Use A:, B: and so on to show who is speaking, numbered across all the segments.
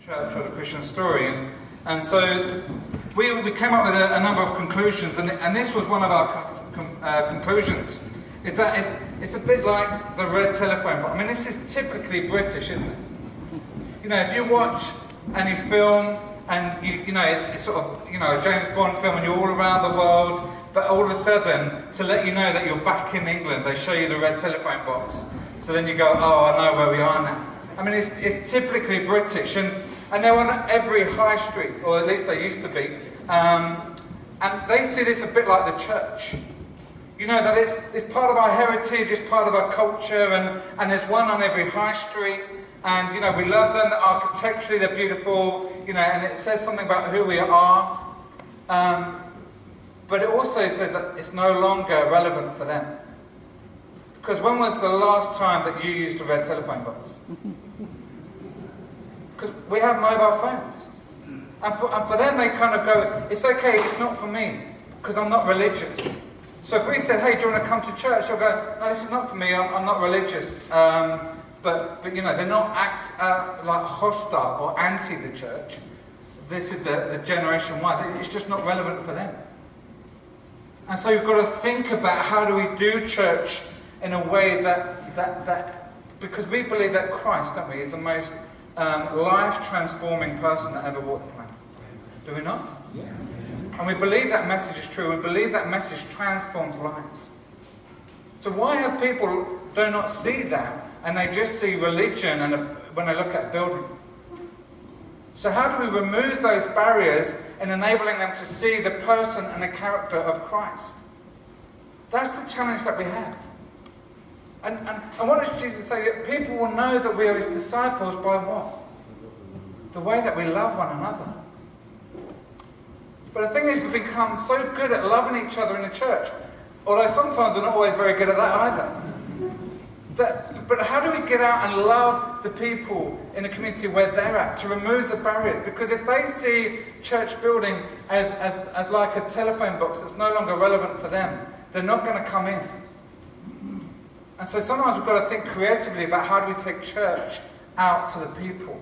A: church or the Christian story. And so we came up with a number of conclusions, and this was one of our conclusions, is that it's a bit like the red telephone book. I mean, this is typically British, isn't it? You know, if you watch any film, and you know, it's sort of, you know, a James Bond film, and you're all around the world, but all of a sudden, to let you know that you're back in England, they show you the red telephone box. So then you go, oh, I know where we are now. I mean, it's typically British, and they're on every high street, or at least they used to be, and they see this a bit like the church. You know, that it's part of our heritage, it's part of our culture, and there's one on every high street, and, you know, we love them, architecturally they're beautiful, you know, and it says something about who we are, but it also says that it's no longer relevant for them. Because when was the last time that you used a red telephone box? Because we have mobile phones. And for them, they kind of go, it's okay, it's not for me, because I'm not religious. So if we said, hey, do you want to come to church? They'll go, no, this is not for me, I'm not religious. But you know, they're not like hostile or anti the church. This is the generation Y. It's just not relevant for them. And so you've got to think about how do we do church in a way that because we believe that Christ, don't we, is the most life-transforming person that ever walked the planet. Do we not? Yeah. And we believe that message is true. We believe that message transforms lives. So why have people do not see that, and they just see religion and when they look at building? So how do we remove those barriers and enabling them to see the person and the character of Christ? That's the challenge that we have. And I want Jesus to say that people will know that we are his disciples by what? The way that we love one another. But the thing is, we've become so good at loving each other in the church, although sometimes we're not always very good at that either. But how do we get out and love the people in the community where they're at, to remove the barriers? Because if they see church building as like a telephone box that's no longer relevant for them, they're not going to come in. And so sometimes we've got to think creatively about how do we take church out to the people.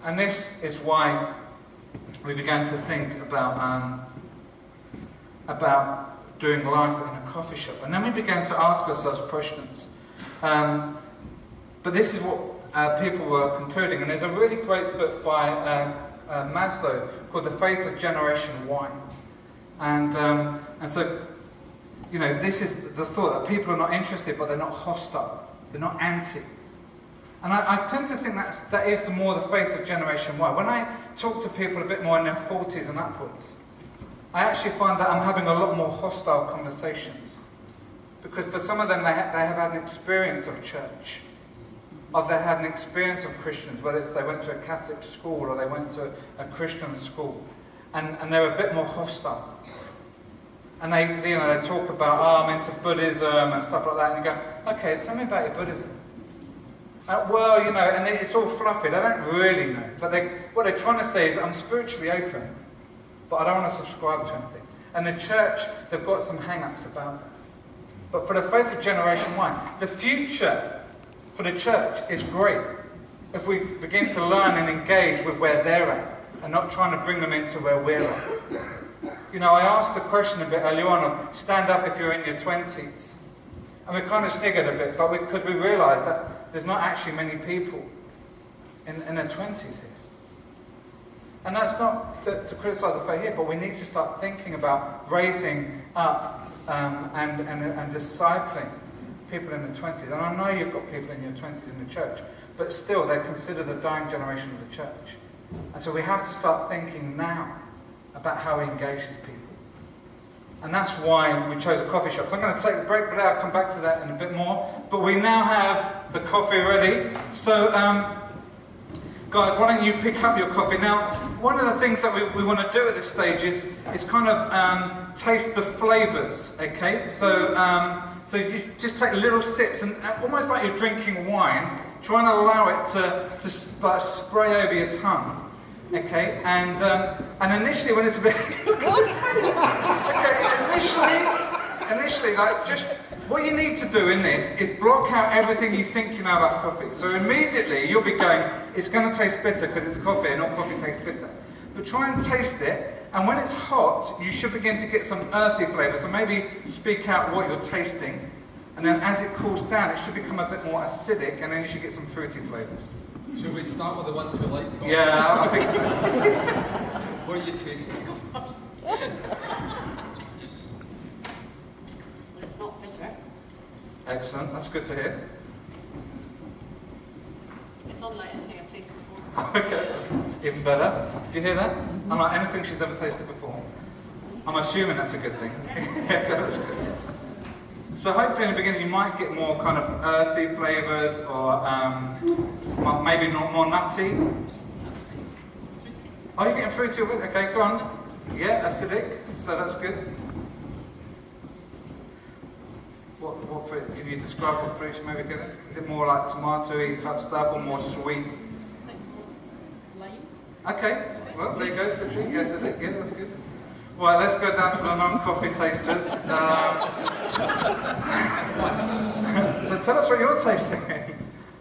A: And this is why we began to think about doing life in a coffee shop. And then we began to ask ourselves questions. But this is what people were concluding. And there's a really great book by Maslow called The Faith of Generation Y. And so, you know, this is the thought that people are not interested, but they're not hostile. They're not anti. And I tend to think that is more the faith of Generation Y. When I talk to people a bit more in their 40s and upwards, I actually find that I'm having a lot more hostile conversations. Because for some of them, they have had an experience of church. Or they had an experience of Christians, whether it's they went to a Catholic school or they went to a Christian school. And they're a bit more hostile. And they talk about, I'm into Buddhism and stuff like that. And you go, okay, tell me about your Buddhism. Well, you know, and it's all fluffy. They don't really know. But what they're trying to say is, I'm spiritually open, but I don't want to subscribe to anything. And the church, they've got some hang-ups about that. But for the faith of Generation Y, the future for the church is great if we begin to learn and engage with where they're at and not trying to bring them into where we're at. You know, I asked the question a bit earlier on of stand up if you're in your 20s. And we kind of sniggered a bit, but because we realised that there's not actually many people in their 20s here. And that's not to criticise the faith here, but we need to start thinking about raising up and discipling people in the 20s. And I know you've got people in your 20s in the church, but still they're considered the dying generation of the church. And so we have to start thinking now about how we engage these people. And that's why we chose a coffee shop. So I'm going to take a break for that. I'll come back to that in a bit more. But we now have the coffee ready. So, guys, why don't you pick up your coffee? Now, one of the things that we want to do at this stage is kind of taste the flavours, okay? So you just take little sips, and almost like you're drinking wine, try and allow it to like, spray over your tongue. Okay, and initially when it's a bit... okay, initially, like, just what you need to do in this is block out everything you think you know about coffee. So immediately you'll be going, it's going to taste bitter because it's coffee and all coffee tastes bitter. But try and taste it, and when it's hot, you should begin to get some earthy flavour. So maybe speak out what you're tasting, and then as it cools down, it should become a bit more acidic, and then you should get some fruity flavours.
B: Should we start with the ones who like coffee?
A: Yeah, I think so.
B: What are you tasting?
C: It's not bitter.
A: Excellent, that's good to hear.
C: It's unlike anything I've tasted before.
A: Okay, even better. Did you hear that? Unlike anything she's ever tasted before. I'm assuming that's a good thing. Yeah, that's good. So hopefully in the beginning you might get more kind of earthy flavours, or maybe not more nutty. Are you getting fruity already? Okay, go on. Yeah, acidic, so that's good. What fruit? Can you describe what fruits you may be getting? Is it more like tomato-y type stuff, or more sweet?
C: Lime.
A: Okay, well there you go, citric, yes, acidic, yeah, that's good. Right, let's go down to the non-coffee tasters. So tell us what you're tasting.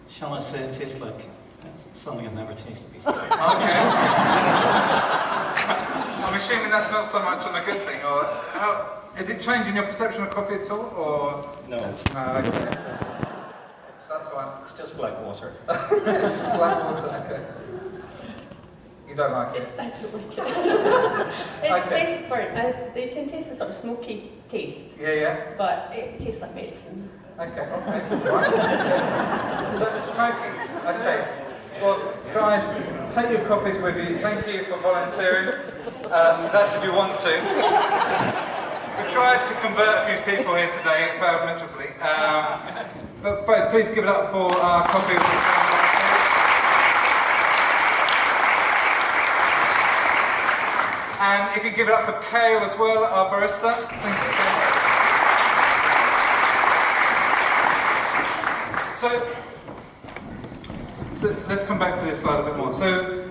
D: Shall I say it tastes like something I've never tasted before?
A: Okay. I'm assuming that's not so much on a good thing, or is it changing your perception of coffee at all, or?
D: No.
A: No, okay. That's fine.
D: It's just black water.
A: Black water, okay. You don't like it?
E: I don't like it. It tastes burnt. They can taste a sort of smoky taste,
A: Yeah.
E: but it tastes like medicine.
A: Okay. Right. So the smoking. Okay. Well, guys, take your coffees with you. Thank you for volunteering. That's if you want to. We tried to convert a few people here today. It failed miserably. But folks, please give it up for our coffee with volunteers. And if you give it up for Kale as well, our barista. Thank you, Kale. So let's come back to this slide a bit more. So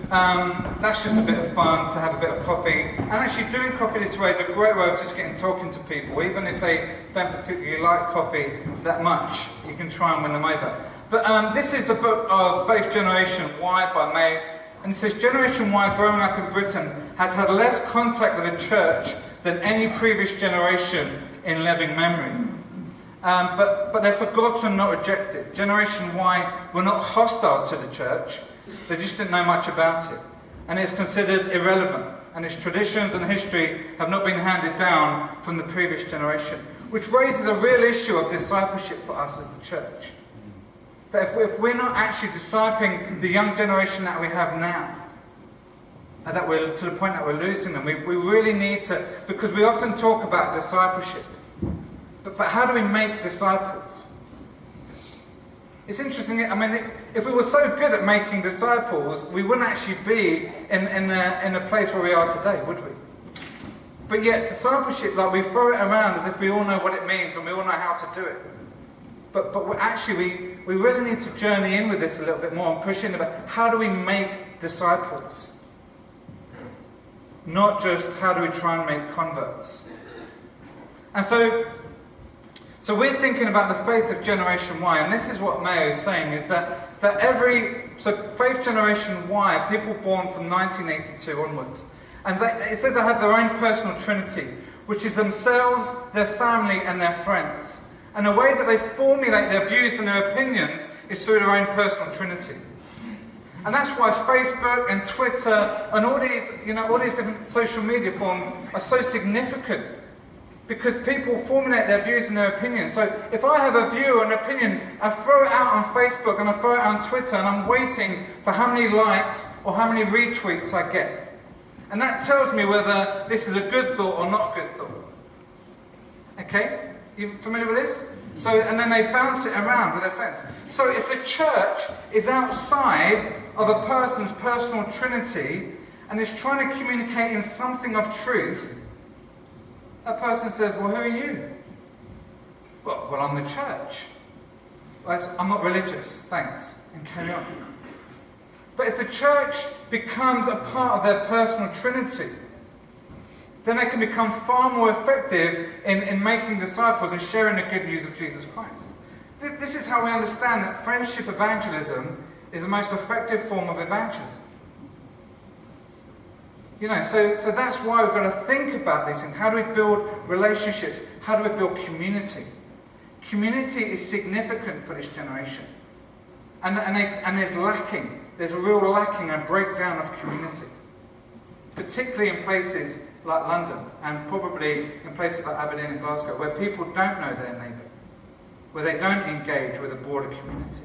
A: that's just a bit of fun to have a bit of coffee. And actually doing coffee this way is a great way of just talking to people. Even if they don't particularly like coffee that much, you can try and win them over. But this is the book of Faith Generation Y by May. And it says, Generation Y growing up in Britain has had less contact with the church than any previous generation in living memory. But they've forgotten, not rejected. Generation Y were not hostile to the church, they just didn't know much about it. And it's considered irrelevant, and its traditions and history have not been handed down from the previous generation, which raises a real issue of discipleship for us as the church. That if we're not actually discipling the young generation that we have now, and that we're to the point that we're losing them, we really need to, because we often talk about discipleship. But how do we make disciples? It's interesting, I mean, if we were so good at making disciples, we wouldn't actually be in a place where we are today, would we? But yet, discipleship, like, we throw it around as if we all know what it means and we all know how to do it. But we really need to journey in with this a little bit more and push in about how do we make disciples? Not just how do we try and make converts. And so we're thinking about the faith of Generation Y, and this is what Mayo is saying, is that Faith Generation Y, people born from 1982 onwards, and it says they have their own personal trinity, which is themselves, their family, and their friends. And the way that they formulate their views and their opinions is through their own personal trinity. And that's why Facebook and Twitter and all these different social media forms are so significant. Because people formulate their views and their opinions. So if I have a view or an opinion, I throw it out on Facebook and I throw it out on Twitter, and I'm waiting for how many likes or how many retweets I get. And that tells me whether this is a good thought or not a good thought. Okay? You familiar with this? And then they bounce it around with their friends. So if the church is outside of a person's personal trinity and is trying to communicate in something of truth, that person says, well, who are you? Well, I'm the church. Well, I'm not religious, thanks, and carry on. But if the church becomes a part of their personal trinity, then they can become far more effective in making disciples and sharing the good news of Jesus Christ. This is how we understand that friendship evangelism is the most effective form of evangelism. You know, so that's why we've got to think about these things. How do we build relationships? How do we build community? Community is significant for this generation. And there's lacking. There's a real lacking and breakdown of community. Particularly in places like London and probably in places like Aberdeen and Glasgow, where people don't know their neighbour, where they don't engage with a broader community.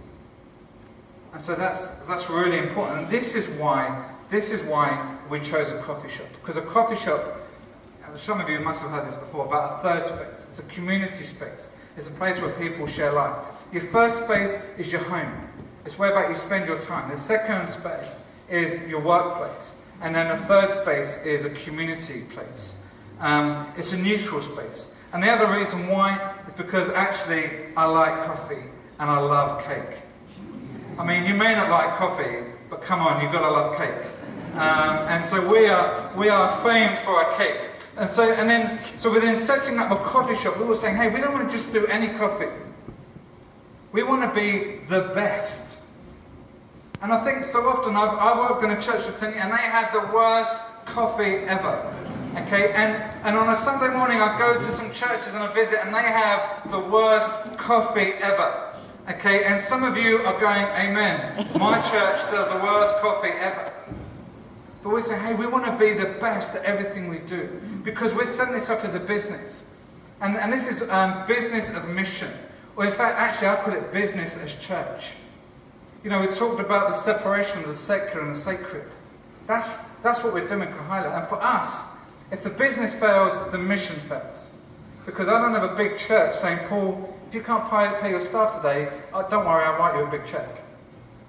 A: And so that's really important. And this is why we chose a coffee shop. Because a coffee shop, some of you must have heard this before, about a third space. It's a community space. It's a place where people share life. Your first space is your home. It's where you spend your time. The second space is your workplace. And then the third space is a community place. It's a neutral space. And the other reason why is because actually I like coffee and I love cake. I mean, you may not like coffee, but come on, you've got to love cake. And so we are famed for our cake. And so within setting up a coffee shop, we were saying, hey, we don't want to just do any coffee. We want to be the best. And I think so often I've worked in a church for 10 years and they had the worst coffee ever. Okay, and on a Sunday morning I go to some churches and I visit and they have the worst coffee ever. Okay, and some of you are going, amen, my church does the worst coffee ever. But we say, hey, we want to be the best at everything we do. Because we're setting this up as a business. And this is business as mission. Or in fact, actually I call it business as church. You know, we talked about the separation of the secular and the sacred. That's what we're doing in Kahaila. And for us, if the business fails, the mission fails. Because I don't have a big church saying, Paul, if you can't pay your staff today, don't worry, I'll write you a big check.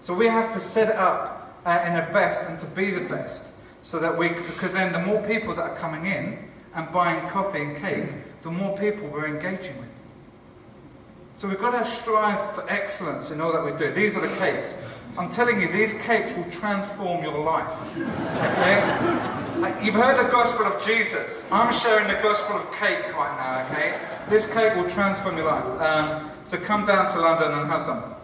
A: So we have to set it up in the best and to be the best. So that because then the more people that are coming in and buying coffee and cake, the more people we're engaging with. So we've got to strive for excellence in all that we do. These are the cakes. I'm telling you, these cakes will transform your life. Okay? You've heard the gospel of Jesus. I'm sharing the gospel of cake right now, okay? This cake will transform your life. So come down to London and have some.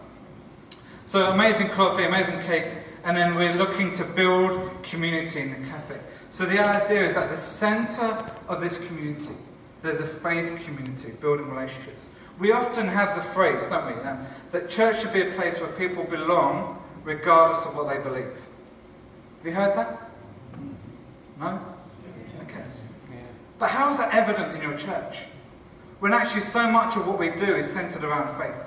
A: So amazing coffee, amazing cake, and then we're looking to build community in the cafe. So the idea is at the centre of this community, there's a faith community, building relationships. We often have the phrase, don't we, that church should be a place where people belong regardless of what they believe. Have you heard that? No? Okay. But how is that evident in your church? When actually so much of what we do is centred around faith.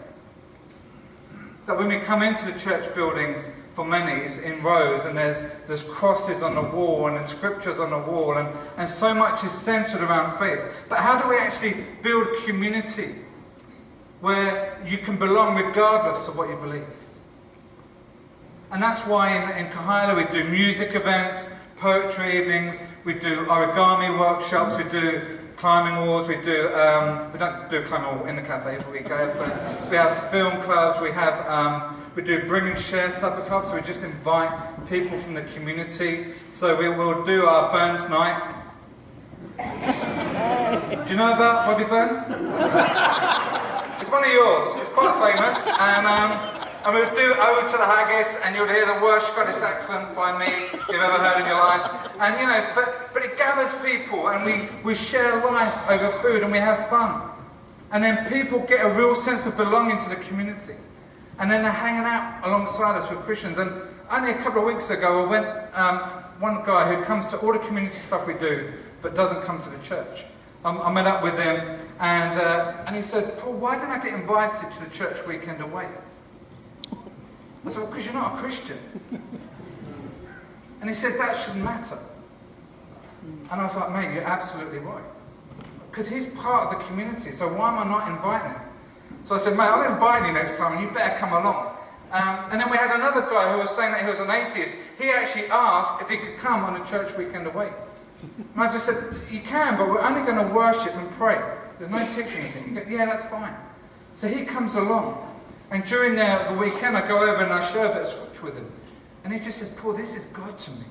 A: That when we come into the church buildings, for many, it's in rows, and there's crosses on the wall, and there's scriptures on the wall, and so much is centred around faith. But how do we actually build community where you can belong regardless of what you believe? And that's why in Kahaila we do music events, poetry evenings, we do origami workshops, we do climbing walls, we don't do climbing wall in the cafe, but we go elsewhere. We have film clubs, we do bring and share supper clubs, so we just invite people from the community. So we will do our Burns night. Do you know about Bobby Burns? It's one of yours. It's quite famous, and we'll do Ode to the Haggis, and you'll hear the worst Scottish accent by me you've ever heard in your life. And you know, but it gathers people, and we share life over food, and we have fun. And then people get a real sense of belonging to the community, and then they're hanging out alongside us with Christians. And only a couple of weeks ago, I went. One guy who comes to all the community stuff we do, but doesn't come to the church. I met up with him, and he said, Paul, why didn't I get invited to the church weekend away? I said, well, because you're not a Christian. And he said, that shouldn't matter. And I was like, mate, you're absolutely right. Because he's part of the community, so why am I not inviting him? So I said, mate, I'm inviting you next time, and you better come along. And then we had another guy who was saying that he was an atheist. He actually asked if he could come on a church weekend away. And I just said, you can, but we're only going to worship and pray. There's no teaching anything. He goes, yeah, that's fine. So he comes along. And during the weekend, I go over and I share a bit of scripture with him. And he just says, Paul, this is God to me.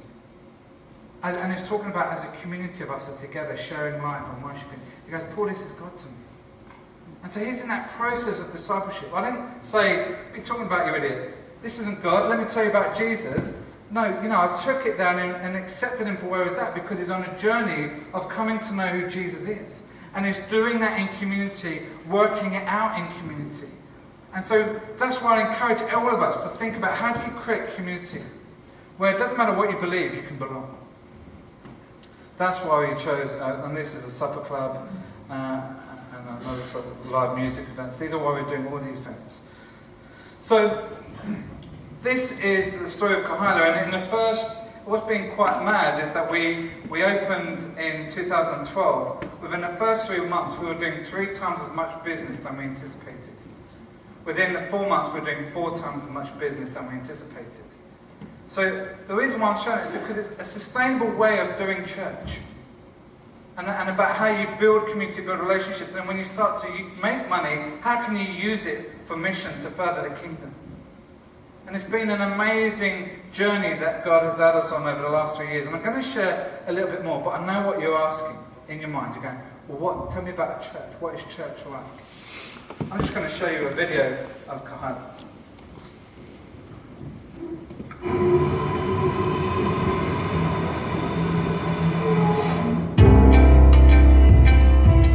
A: And he's talking about as a community of us are together sharing life and worshipping. He goes, Paul, this is God to me. And so he's in that process of discipleship. I didn't say, what are you talking about, you idiot? This isn't God. Let me tell you about Jesus. No, I took it down and accepted him for where he's at because he's on a journey of coming to know who Jesus is. And he's doing that in community, working it out in community. And so that's why I encourage all of us to think about how do you create community where it doesn't matter what you believe, you can belong. That's why we chose, and this is the supper club, and another sort of live music events. These are why we're doing all these events. So, this is the story of Kahaila, and in the first, what's been quite mad is that we opened in 2012. Within the first 3 months, we were doing 3 times as much business than we anticipated. Within the 4 months, we were doing 4 times as much business than we anticipated. So the reason why I'm showing it is because it's a sustainable way of doing church. And about how you build community, build relationships. And when you start to make money, how can you use it for mission to further the kingdom? And it's been an amazing journey that God has had us on over the last 3 years. And I'm going to share a little bit more, but I know what you're asking in your mind. You're going, well, tell me about the church. What is church like? I'm just going to show you a video of Kahaila.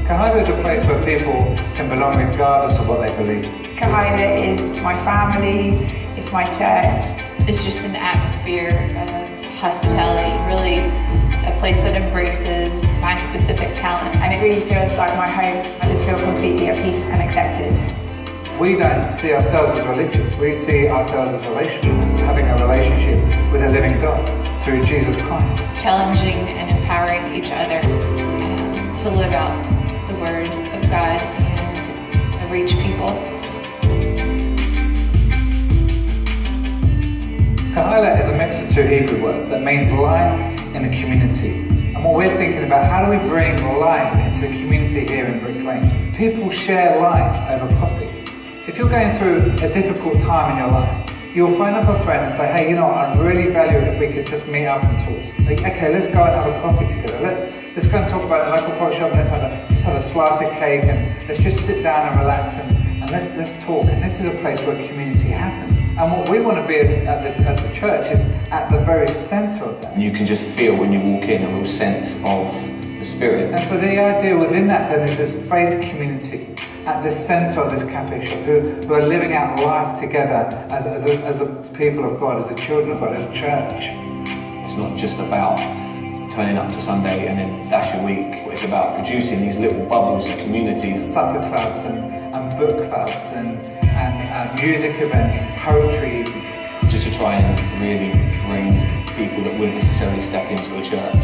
A: Kahaila is a place where people can belong regardless of what they believe.
F: Kahaila is my family, it's my church.
G: It's just an atmosphere of hospitality, really a place that embraces my specific talent.
F: And it really feels like my home. I just feel completely at peace and accepted.
A: We don't see ourselves as religious, we see ourselves as relational, having a relationship with a living God through Jesus Christ.
G: Challenging and empowering each other to live out the Word of God and reach people.
A: Kahaila is a mix of 2 Hebrew words that means life in a community. And what we're thinking about, how do we bring life into the community here in Brick Lane? People share life over coffee. If you're going through a difficult time in your life, you'll phone up a friend and say, hey, I'd really value it if we could just meet up and talk. Like, okay, let's go and have a coffee together. Let's go and talk about a local coffee shop and let's have a slice of cake and let's just sit down and relax and let's talk. And this is a place where community happens. And what we want to be as the church is at the very centre of that.
H: You can just feel when you walk in a real sense of the Spirit.
A: And so the idea within that then is this faith community at the centre of this cafe shop who are living out life together as a people of God, as the children of God, as a church.
H: It's not just about turning up to Sunday and then dash your week. It's about producing these little bubbles of communities.
A: Supper clubs and book clubs and music events and poetry evenings.
H: Just to try and really bring people that wouldn't necessarily step into a church.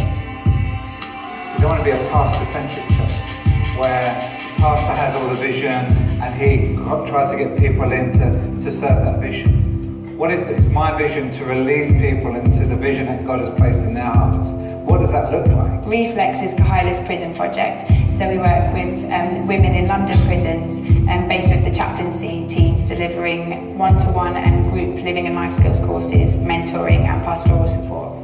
A: We don't want to be a pastor-centric church where the pastor has all the vision and he tries to get people in to serve that vision. What if it's my vision to release people into the vision that God has placed in their hearts? What does that look like?
F: Reflex is Kahaila's prison project. So we work with women in London prisons based with the chaplaincy teams delivering one-to-one and group living and life skills courses, mentoring and pastoral support.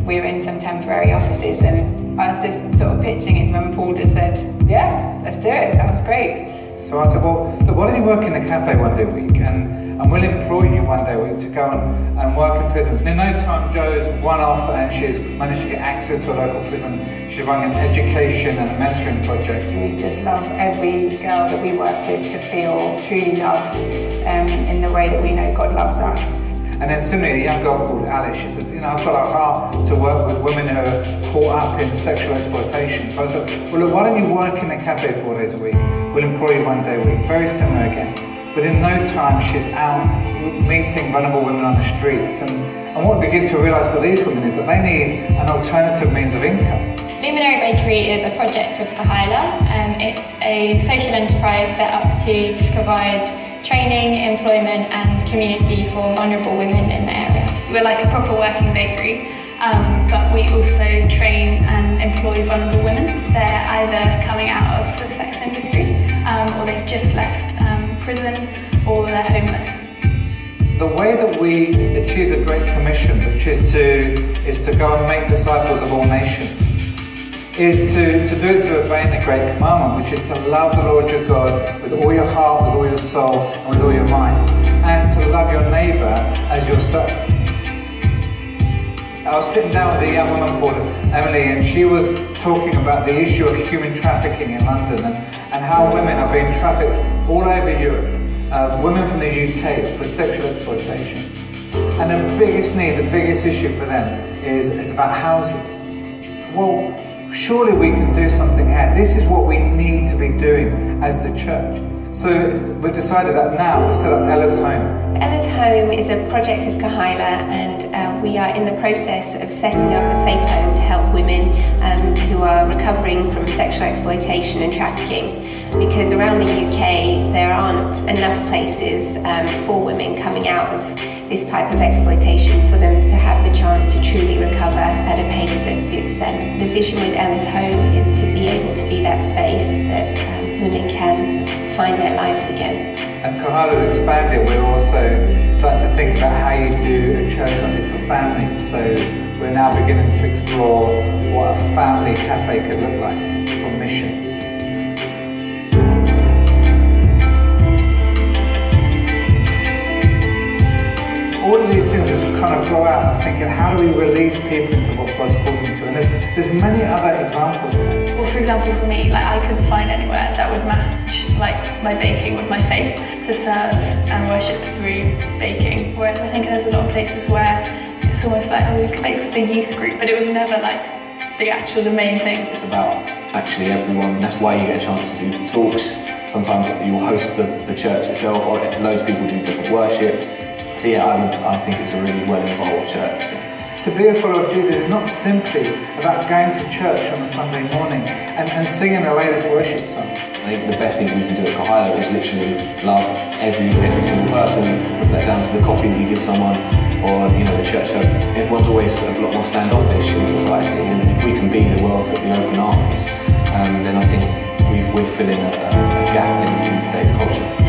F: We were in some temporary offices and I was just sort of pitching it when Paul just said, yeah, let's do it, sounds great.
A: So I said, well, look, why don't you work in the cafe one day a week and we'll employ you one day a week to go and work in prisons. And in no time, Jo's run off and she's managed to get access to a local prison. She's running an education and a mentoring project.
F: We just love every girl that we work with to feel truly loved in the way that we know God loves us.
A: And then similarly, a young girl called Alice, she says, I've got a heart to work with women who are caught up in sexual exploitation. So I said, well, look, why don't you work in a cafe 4 days a week? We'll employ you one day a week. Very similar again. Within no time, she's out meeting vulnerable women on the streets. And what we begin to realise for these women is that they need an alternative means of income.
I: Luminary Bakery is a project of Kahaila. It's a social enterprise set up to provide training, employment and community for vulnerable women in the area. We're like a proper working bakery, but we also train and employ vulnerable women. They're either coming out of the sex industry or they've just left prison or they're homeless.
A: the way that we achieve the Great Commission, which is to go and make disciples of all nations, is to do it to obeying the Great Commandment, which is to love the Lord your God with all your heart, with all your soul, and with all your mind, and to love your neighbour as yourself. I was sitting down with a young woman called Emily, and she was talking about the issue of human trafficking in London and how women are being trafficked all over Europe, women from the UK, for sexual exploitation. And the biggest need, the biggest issue for them is about housing. Well, surely we can do something here. This is what we need to be doing as the church. So we've decided that now we set up Ella's Home.
J: Ella's Home is a project of Kahaila, and we are in the process of setting up a safe home to help women who are recovering from sexual exploitation and trafficking. Because around the UK there aren't enough places for women coming out of this type of exploitation for them to have the chance to truly recover at a pace that suits them. The vision with Ella's Home is to be able to be that space that women can find their lives again.
A: As Kahaila's expanded, we're also starting to think about how you do a church like this for families. So we're now beginning to explore what a family cafe could look like for mission. All of these things just kind of grow out of thinking, how do we release people into what God's called them to? And there's many other examples of that.
K: Well, for example, for me, I couldn't find anywhere that would match my baking with my faith to serve and worship through baking. Whereas I think there's a lot of places where it's almost like, we could bake for the youth group, but it was never the main thing.
H: It's about actually everyone. That's why you get a chance to do talks. Sometimes you'll host the church itself, or loads of people do different worship. So yeah, I think it's a really well-involved church. Yeah.
A: To be a follower of Jesus is not simply about going to church on a Sunday morning and singing the latest worship songs.
H: I think the best thing we can do at Kahaila is literally love every single person, reflect down to the coffee that you give someone, or the church service. Everyone's always a lot more standoffish in society, and if we can be the welcome, the open arms, then I think we're filling a gap in today's culture.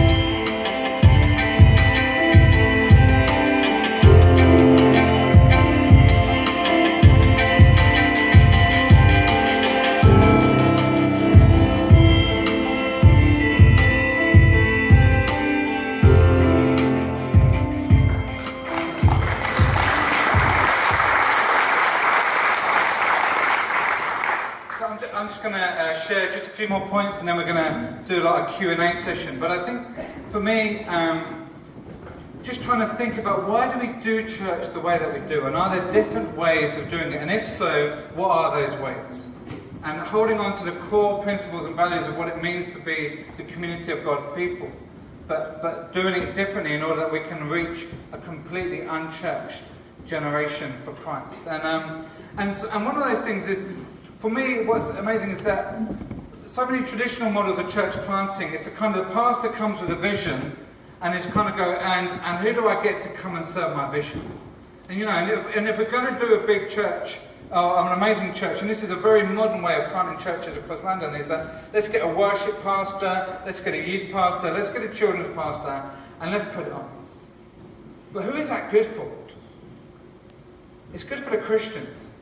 A: I'm just going to share just a few more points, and then we're going to do a Q&A session. But I think for me, just trying to think about, why do we do church the way that we do, and are there different ways of doing it, and if so, what are those ways? And holding on to the core principles and values of what it means to be the community of God's people, but doing it differently in order that we can reach a completely unchurched generation for Christ. And one of those things is, for me, what's amazing is that so many traditional models of church planting, it's a kind of, the pastor comes with a vision, and it's kind of go, and who do I get to come and serve my vision? And if we're going to do a big church, an amazing church, and this is a very modern way of planting churches across London, is that let's get a worship pastor, let's get a youth pastor, let's get a children's pastor, and let's put it on. But who is that good for? It's good for the Christians.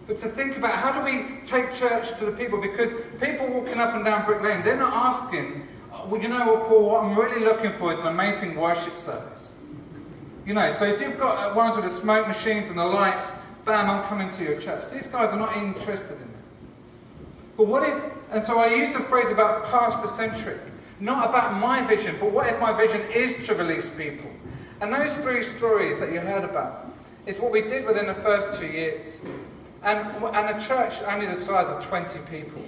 A: But to think about, how do we take church to the people? Because people walking up and down Brick Lane, they're not asking, well, you know what, Paul, what I'm really looking for is an amazing worship service. So if you've got ones with the smoke machines and the lights, bam, I'm coming to your church. These guys are not interested in that. But what if, and so I use the phrase about pastor-centric, not about my vision, but what if my vision is to release people? And those 3 stories that you heard about is what we did within the first 2 years. And a church only the size of 20 people.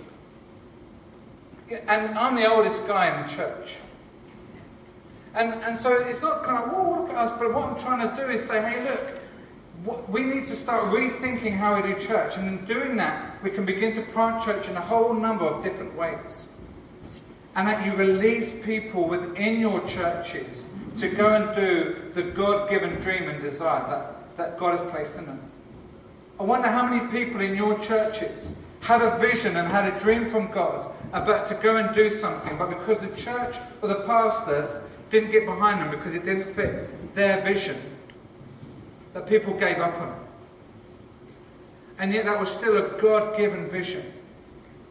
A: And I'm the oldest guy in the church. And so it's not kind of, whoa, look at us, but what I'm trying to do is say, hey, look, we need to start rethinking how we do church. And in doing that, we can begin to plant church in a whole number of different ways. And that you release people within your churches to go and do the God-given dream and desire that God has placed in them. I wonder how many people in your churches had a vision and had a dream from God about to go and do something, but because the church or the pastors didn't get behind them because it didn't fit their vision, that people gave up on it. And yet that was still a God-given vision.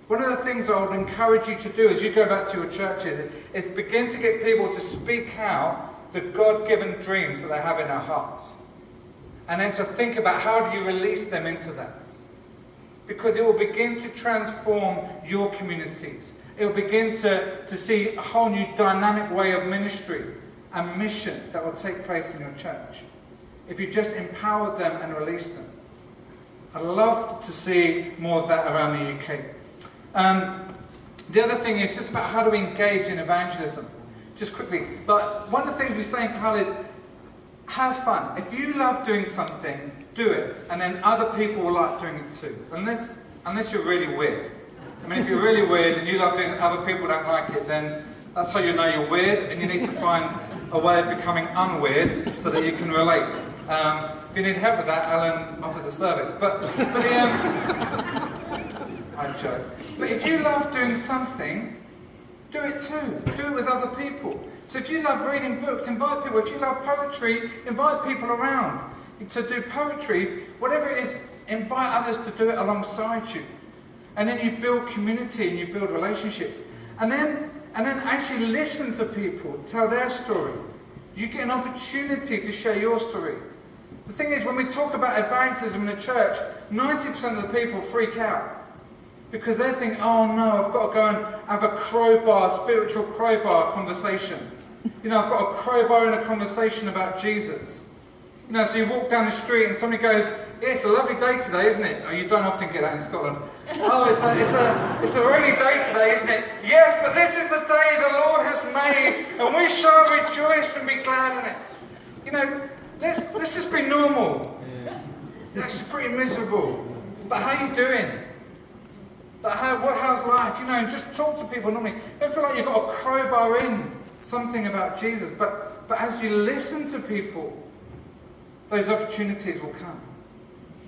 A: One of the things I would encourage you to do as you go back to your churches is begin to get people to speak out the God-given dreams that they have in their hearts. And then to think about how do you release them into that. Because it will begin to transform your communities. It will begin to see a whole new dynamic way of ministry and mission that will take place in your church. If you just empowered them and released them. I'd love to see more of that around the UK. The other thing is just about how do we engage in evangelism. Just quickly, but one of the things we say in Kahaila is have fun. If you love doing something, do it, and then other people will like doing it too. Unless you're really weird. I mean, if you're really weird and you love doing it, other people don't like it, then that's how you know you're weird, and you need to find a way of becoming unweird so that you can relate. If you need help with that, Alan offers a service. I joke. But if you love doing something, do it too. Do it with other people. So if you love reading books, invite people. If you love poetry, invite people around to do poetry. Whatever it is, invite others to do it alongside you. And then you build community and you build relationships. And then actually listen to people, tell their story. You get an opportunity to share your story. The thing is, when we talk about evangelism in the church, 90% of the people freak out. Because they think, oh no, I've got to go and have a crowbar, spiritual crowbar conversation. You know, I've got a crowbar in a conversation about Jesus. You know, so you walk down the street and somebody goes, yeah, it's a lovely day today, isn't it? Oh, you don't often get that in Scotland. Oh, it's a rainy day today, isn't it? Yes, but this is the day the Lord has made, and we shall rejoice and be glad in it. You know, let's just be normal. That's pretty miserable. But how are you doing? But how's life? You know, and just talk to people normally. Don't feel like you've got to crowbar in something about Jesus. But as you listen to people, those opportunities will come.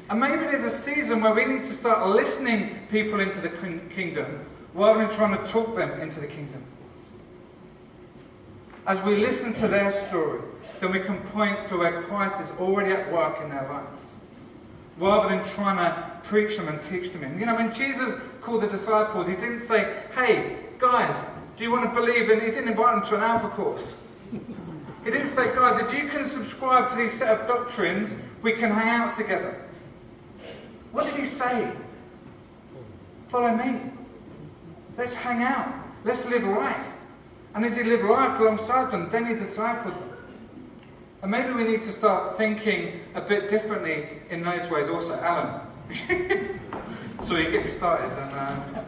A: And maybe there's a season where we need to start listening people into the kingdom rather than trying to talk them into the kingdom. As we listen to their story, then we can point to where Christ is already at work in their lives, rather than trying to preach them and teach them in. You know, when Jesus called the disciples, he didn't say, hey, guys, do you want to believe in... He didn't invite them to an Alpha course. He didn't say, guys, if you can subscribe to these set of doctrines, we can hang out together. What did he say? Follow me. Let's hang out. Let's live life. And as he lived life alongside them, then he discipled them. And maybe we need to start thinking a bit differently in those ways also. Alan, so you get me started. And,